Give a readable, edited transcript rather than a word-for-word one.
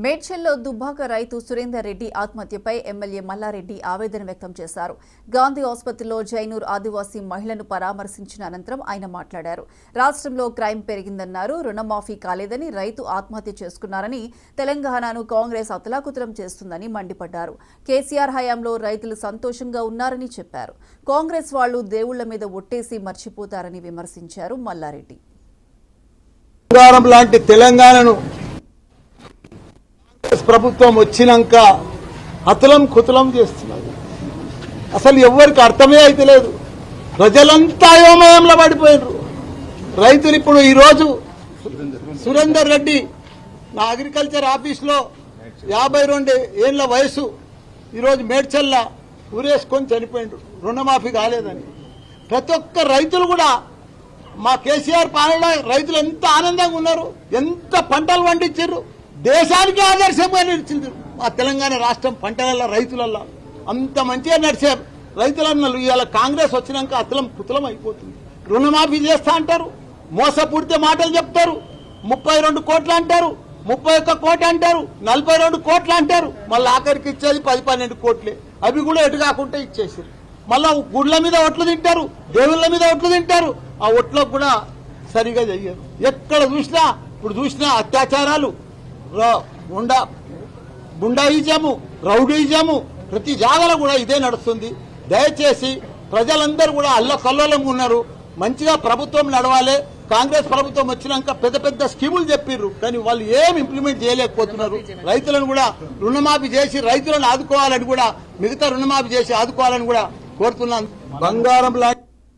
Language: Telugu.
మేడ్చల్లో దుబ్బాక రైతు సురేందర్ రెడ్డి ఆత్మహత్యపై ఎమ్మెల్యే మల్లారెడ్డి ఆవేదన వ్యక్తం చేశారు. గాంధీ ఆసుపత్రిలో జైనూర్ ఆదివాసీ మహిళను పరామర్శించిన అనంతరం ఆయన మాట్లాడారు. రాష్ట్రంలో క్రైమ్ పెరిగిందన్నారు. రుణమాఫీ కాలేదని రైతు ఆత్మహత్య చేసుకున్నారని, తెలంగాణను కాంగ్రెస్ అతలాకుతలం చేస్తుందని మండిపడ్డారు. కేసీఆర్ హయాంలో రైతులు సంతోషంగా ఉన్నారని చెప్పారు. కాంగ్రెస్ వాళ్లు దేవుళ్ల మీద ఒట్టేసి మర్చిపోతారని విమర్శించారు మల్లారెడ్డి. తెలంగాణను ప్రభుత్వం వచ్చినాక అతలం కుతలం చేస్తున్నారు. అసలు ఎవరికి అర్థమే అయితే లేదు. ప్రజలంతా అయోమయంలో పడిపోయినారు. రైతులు ఇప్పుడు ఈరోజు సురేందర్ రెడ్డి నా అగ్రికల్చర్ ఆఫీస్లో 52 ఏళ్ల వయసు ఈరోజు మేడ్చల్లా ఊరేసుకొని చనిపోయిండ్రు. రుణమాఫీ కాలేదని ప్రతి ఒక్క రైతులు కూడా మా కేసీఆర్ పాలనలో రైతులు ఎంత ఆనందంగా ఉన్నారు, ఎంత పంటలు పండించారు. దేశానికి ఆదర్శంగా నిలిచింది మా తెలంగాణ రాష్ట్రం. పంటలల్లో రైతులల్లో అంత మంచిగా నడిచారు రైతులన్నలు. ఇవాళ కాంగ్రెస్ వచ్చినాక అతలం కుతలం అయిపోతుంది. రుణమాఫీ చేస్తా అంటారు, మోసపూరిత మాటలు చెప్తారు. 32 కోట్లు అంటారు, 31 కోట్లు అంటారు, 42 కోట్లు అంటారు. మళ్ళీ ఆఖరికి ఇచ్చేది 10-12 కోట్లే. అవి కూడా ఎటు కాకుండా ఇచ్చేసారు. మళ్ళా గుడ్ల మీద ఒట్లు తింటారు, దేవుళ్ళ మీద ఒట్లు తింటారు. ఆ ఒట్లకు కూడా సరిగా చెయ్యరు. ఎక్కడ చూసినా ఇప్పుడు చూసినా అత్యాచారాలు, గుండాయిజము, రౌడీజము, ప్రతి జాగాలో కూడా ఇదే నడుస్తుంది. దయచేసి ప్రజలందరూ కూడా అల్లకల్లోలంగా ఉన్నారు. మంచిగా ప్రభుత్వం నడవాలి. కాంగ్రెస్ ప్రభుత్వం వచ్చినాక పెద్ద పెద్ద స్కీములు చెప్పిర్రు, కానీ వాళ్ళు ఏం ఇంప్లిమెంట్ చేయలేకపోతున్నారు. రైతులను కూడా రుణమాఫీ చేసి రైతులను ఆదుకోవాలని కూడా, మిగతా రుణమాఫీ చేసి ఆదుకోవాలని కూడా కోరుతున్నాను. బంగారం లాంటి